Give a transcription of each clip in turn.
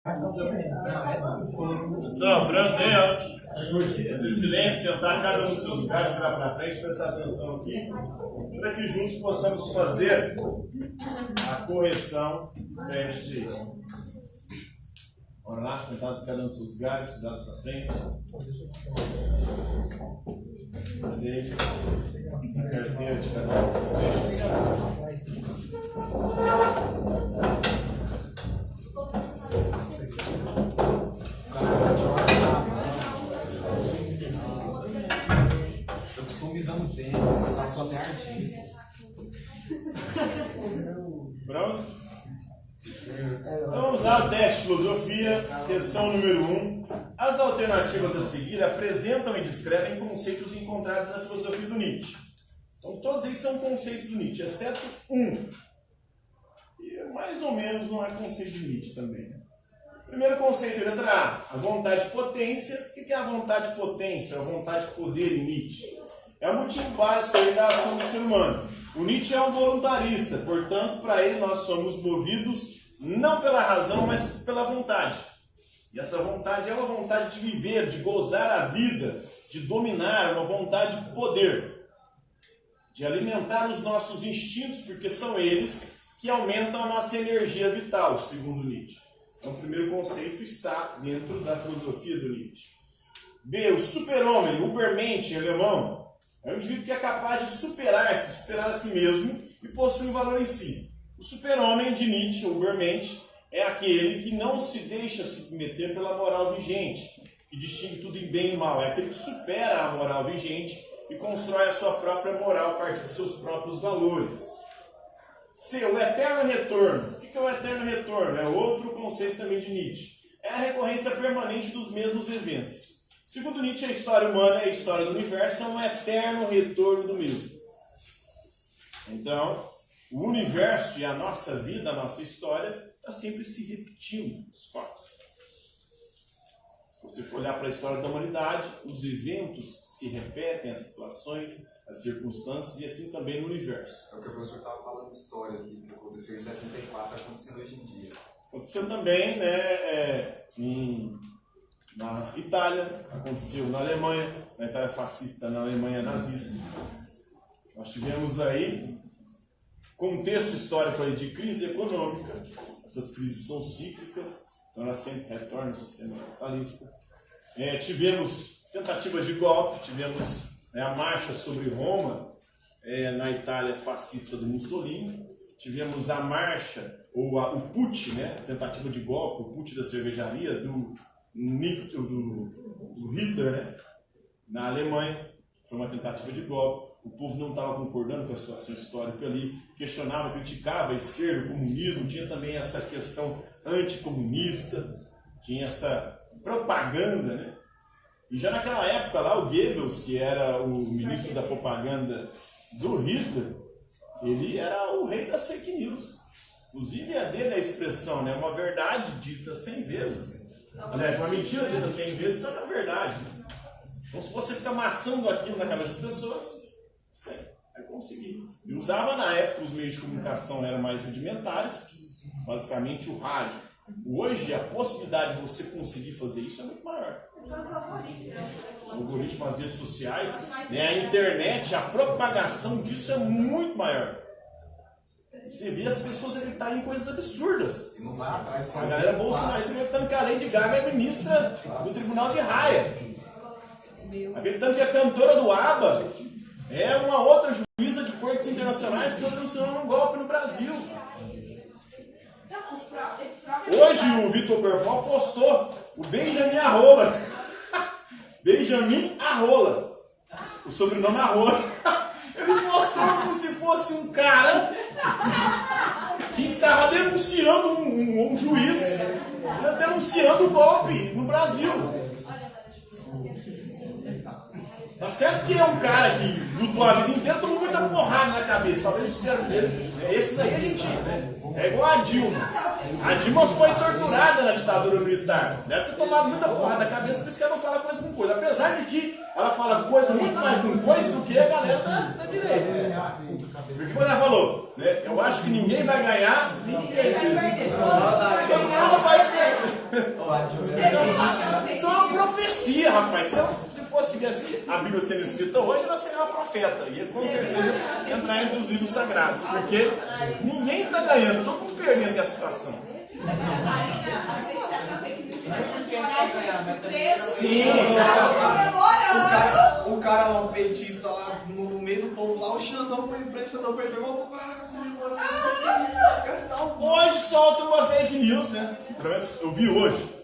Pessoal, pronto aí, ó. Esse silêncio, sentar cada um dos seus lugares, virar para frente, prestar atenção aqui, para que juntos possamos fazer a correção do teste. Bora lá, sentados cada um dos seus lugares, virados para frente. Cadê? A carteira de cada um de vocês. Eu costumo visando tênis, você sabe, só tem artista. Pronto? Então vamos lá ao teste de filosofia, questão número 1. As alternativas a seguir apresentam e descrevem conceitos encontrados na filosofia do Nietzsche. Então todos eles são conceitos do Nietzsche, exceto um. E mais ou menos não é conceito de Nietzsche também. Primeiro conceito, letra A vontade de potência. O que é a vontade de potência, a vontade de poder em Nietzsche? É o motivo básico da ação do ser humano. O Nietzsche é um voluntarista, portanto, para ele nós somos movidos não pela razão, mas pela vontade. E essa vontade é uma vontade de viver, de gozar a vida, de dominar, uma vontade de poder, de alimentar os nossos instintos, porque são eles que aumentam a nossa energia vital, segundo Nietzsche. Então, o primeiro conceito está dentro da filosofia do Nietzsche. B. O super-homem, Übermensch, em alemão, é um indivíduo que é capaz de superar a si mesmo e possui um valor em si. O super-homem de Nietzsche, o Übermensch, é aquele que não se deixa submeter pela moral vigente, que distingue tudo em bem e mal. É aquele que supera a moral vigente e constrói a sua própria moral a partir dos seus próprios valores. C. O eterno retorno. O que é o eterno retorno? É outro conceito também de Nietzsche. É a recorrência permanente dos mesmos eventos. Segundo Nietzsche, a história humana e a história do universo é um eterno retorno do mesmo. Então, o universo e a nossa vida, a nossa história, está sempre se repetindo, os fatos. Se você for olhar para a história da humanidade, os eventos se repetem, as situações, as circunstâncias, e assim também no universo. É o que o professor estava falando de história aqui, que aconteceu em 64, está acontecendo hoje em dia. Aconteceu também, né, na Itália, aconteceu na Alemanha, na Itália fascista, na Alemanha nazista. Nós tivemos aí contexto histórico aí de crise econômica. Essas crises são cíclicas, então elas sempre retornam ao sistema capitalista. Tivemos tentativas de golpe, tivemos a marcha sobre Roma, na Itália fascista do Mussolini. Tivemos a marcha, ou o putsch, né, tentativa de golpe, o putsch da cervejaria do Hitler, né, na Alemanha. Foi uma tentativa de golpe. O povo não estava concordando com a situação histórica ali, questionava, criticava a esquerda, o comunismo, tinha também essa questão anticomunista, tinha essa propaganda, né? E já naquela época lá, o Goebbels, que era o ministro da propaganda do Hitler, ele era o rei das fake news. Inclusive a dele a expressão, né? Uma verdade dita 100 vezes. Aliás, uma mentira dita 100 vezes não é verdade. Então, se você ficar amassando aquilo na cabeça das pessoas, você vai conseguir. E usava na época, os meios de comunicação eram mais rudimentares, basicamente o rádio. Hoje, a possibilidade de você conseguir fazer isso é muito maior. O algoritmo, as redes sociais, né, a internet, a propagação disso é muito maior. Você vê as pessoas gritarem coisas absurdas. E não vai atrás só. A galera bolsonarista gritando que a Lady Gaga é ministra do Tribunal de Haia. Acreditando que a cantora do ABBA é uma outra juíza de cortes internacionais que está denunciando um golpe no Brasil. Hoje o Vitor Berfol postou o Benjamin Arrola. Benjamin Arrola. O sobrenome Arrola. Ele postou como se fosse um cara que estava denunciando um juiz, denunciando o golpe no Brasil. Tá certo que é um cara que lutou a vida inteira, tomou muita porrada na cabeça. Talvez eles fizeram dele. Esses aí a gente, né? É igual a Dilma. A Dilma foi torturada na ditadura militar. Deve ter tomado muita porrada na cabeça, por isso que ela não fala coisa com coisa. Apesar de que ela fala coisa muito mais com coisa do que a galera da direita. Porque quando ela falou, né? Eu acho que ninguém vai ganhar, ninguém vai perder. Todo mundo vai perder. Isso é uma profecia, rapaz. Se fosse tivesse a Bíblia sendo escrita hoje, ela seria uma profeta. Ia com certeza entrar entre os livros sagrados. Porque ninguém está ganhando, todo mundo perdendo essa situação. Sim, o cara lá, o petista lá no meio do povo lá, o Xandão foi preso, o Xandão foi preso, hoje solta uma fake news, né? Eu vi hoje,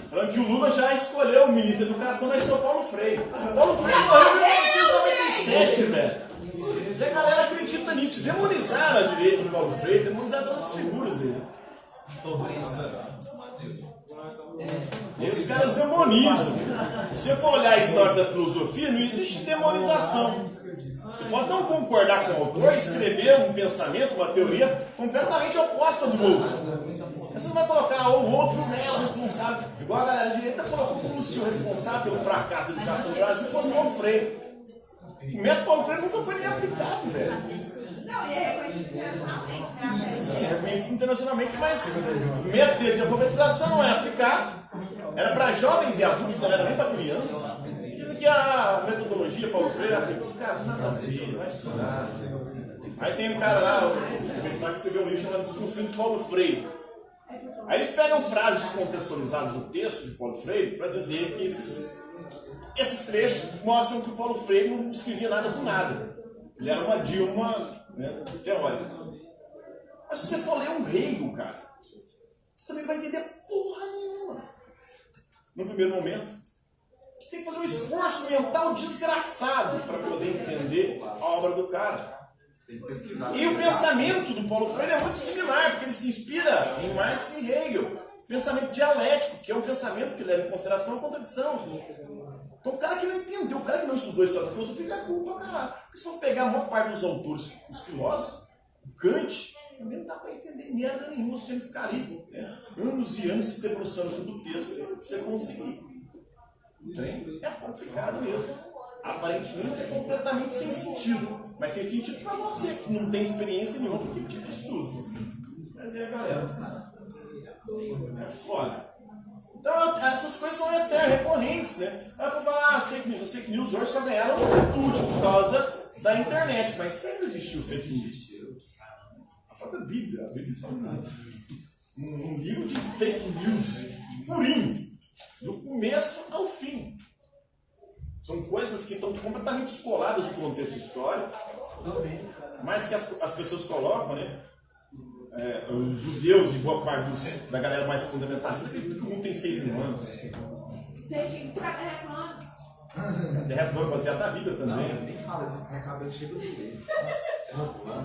falando que o Lula já escolheu o ministro da Educação, vai ser o Paulo Freire. Paulo Freire morreu em 1997, velho. E a galera acredita nisso. Demonizaram a direita do Paulo Freire, demonizaram todas as figuras aí. E os caras demonizam. Se você for olhar a história da filosofia, não existe demonização. Você pode não concordar com o autor, escrever um pensamento, uma teoria completamente oposta do outro. Mas você não vai colocar o outro, né, o responsável. Igual a galera direita colocou como se o responsável pelo fracasso da educação do Brasil fosse o Paulo Freire. O método Paulo Freire nunca foi nem aplicado, velho. Não, e é reconhecido internacionalmente, né? Sim, é reconhecido internacionalmente, mas o método dele de alfabetização não é aplicado. Era para jovens e adultos, não era nem para crianças. Dizem que a metodologia Paulo Freire é aplicada. Cara, nada a ver, vai estudar. Aí tem um cara lá, o sujeito lá que escreveu um livro chamado Desconstruindo Paulo Freire. Aí eles pegam frases contextualizadas do texto de Paulo Freire para dizer que esses trechos mostram que o Paulo Freire não escrevia nada com nada. Ele era uma Dilma, né, teórica. Mas se você for ler um Hegel, cara, você também vai entender porra nenhuma. No primeiro momento, você tem que fazer um esforço mental desgraçado para poder entender a obra do cara. Tem que pesquisar. E o pensamento do Paulo Freire é muito similar, porque ele se inspira em Marx e Hegel. Pensamento dialético, que é um pensamento que leva em consideração a contradição. Então o cara que não entendeu, o cara que não estudou a história da filosofia, ele é burro pra caralho. Porque se for pegar a maior parte dos autores, os filósofos, o Kant, também não dá para entender merda nenhuma se você ficar ali, né, anos e anos se debruçando sobre o texto para você conseguir. O trem é complicado mesmo. Aparentemente é completamente sem sentido. Mas sem sentido para você, que não tem experiência nenhuma com aquele tipo de estudo. Mas é, galera, é foda. Então essas coisas são eternas, recorrentes, né? Dá para falar, as fake news hoje só ganharam amplitude por causa da internet, mas sempre existiu fake news. A própria Bíblia um livro de fake news purinho, do começo ao fim. São coisas que estão completamente descoladas do contexto histórico, mas que as pessoas colocam, né? Os judeus e boa parte da galera mais fundamentalista acredita que o mundo tem 6 mil anos. Tem gente que fica derrapando. Derrapando baseado na Bíblia também. Nem fala disso, minha cabeça chega de ver.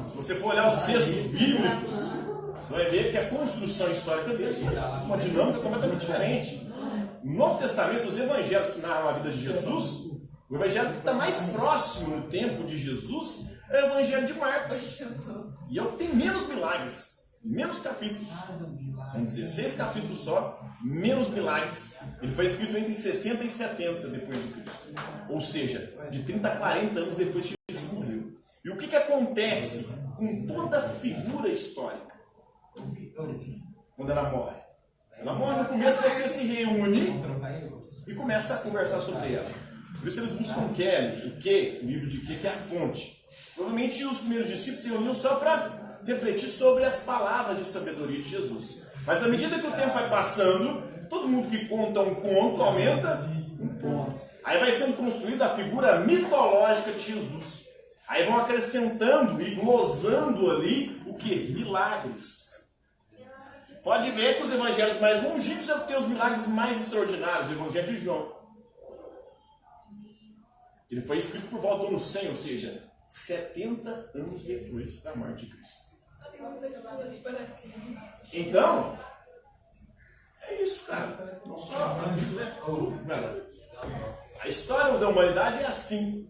Se você for olhar os textos bíblicos, você vai ver que a construção histórica deles é uma dinâmica completamente diferente. No Novo Testamento, os evangelhos que narram a vida de Jesus, o evangelho que está mais próximo no tempo de Jesus é o evangelho de Marcos. E é o que tem menos milagres, menos capítulos. São 16 capítulos só, menos milagres. Ele foi escrito entre 60 e 70 depois de Cristo. Ou seja, de 30 a 40 anos depois de Jesus morreu. E o que acontece com toda figura histórica quando ela morre? Ela morre no começo, você se reúne e começa a conversar sobre ela. Por isso eles buscam Kelly, o livro de que é a fonte. Provavelmente os primeiros discípulos se reuniam só para refletir sobre as palavras de sabedoria de Jesus. Mas à medida que o tempo vai passando, todo mundo que conta um conto aumenta um ponto. Aí vai sendo construída a figura mitológica de Jesus. Aí vão acrescentando e glosando ali o que? Milagres. Pode ver que os evangelhos mais longínquos é o que tem os milagres mais extraordinários. O evangelho de João. Ele foi escrito por volta do ano 100, ou seja, 70 anos depois da morte de Cristo. Então, é isso, cara. Não só a história da humanidade é assim.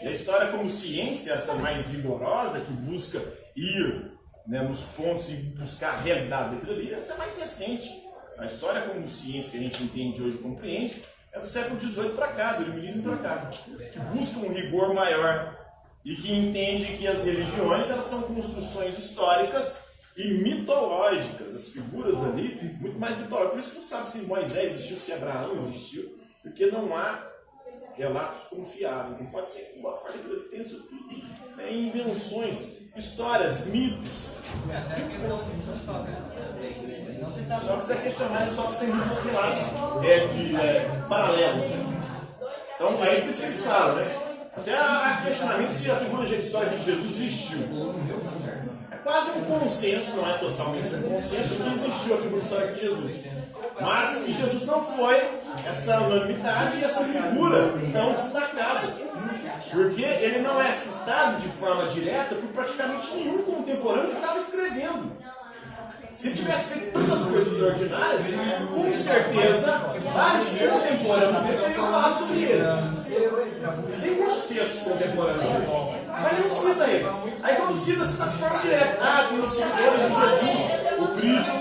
E a história como ciência, essa mais rigorosa, que busca ir, né, nos pontos e buscar a realidade daquilo ali, essa é mais recente. A história como ciência que a gente entende hoje e compreende é do século XVIII para cá, do iluminismo para cá, que busca um rigor maior e que entende que as religiões elas são construções históricas e mitológicas, as figuras ali, muito mais mitológicas. Por isso que não sabe se Moisés existiu, se Abraão existiu, porque não há relatos confiáveis. Não pode ser que uma parte daquilo que tem isso tudo. Invenções, histórias, mitos. Sócrates é questionado, Sócrates tem muitos relatos paralelos. Então, aí por isso que eles falam, né? Até há questionamento se a figura histórica de Jesus existiu. É quase um consenso, não é totalmente um consenso, que existiu a figura histórica de Jesus. Mas que Jesus não foi essa unanimidade e essa figura tão destacada. Porque ele não é citado de forma direta por praticamente nenhum contemporâneo que estava escrevendo. Se tivesse feito tantas coisas extraordinárias, com certeza vários contemporâneos dele teriam falado sobre ele. Tem muitos textos contemporâneos dele, mas ele não cita ele. Aí quando cita de forma direta. Ah, tem os seguidores de Jesus, o Cristo.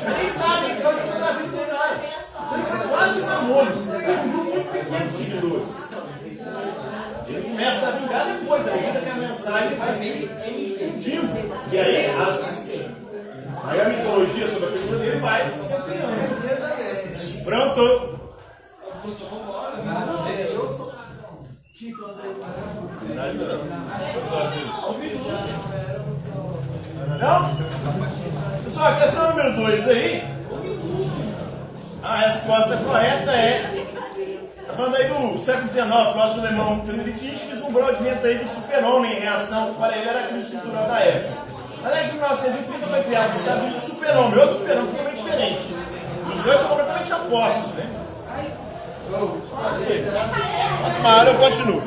Mas nem sabem, então isso é na vida do cara. Então ele faz quase um amor, tem um grupo muito pequeno de seguidores. Ele começa a vingar depois, à medida que a mensagem vai se explodindo. E aí a mitologia sobre a figura dele vai se ampliando. Pronto! Então, pessoal, a questão número 2 aí, a resposta correta é, está falando aí do século XIX, o filósofo alemão Friedrich Nietzsche vislumbrou o advento aí do super-homem em reação, para ele era a crise cultural da época. Na década de 1930 foi criado nos Estados Unidos o super-homem, outro super-homem totalmente diferente. Os dois são completamente opostos, né? Pode ser. Mas para, eu continuo.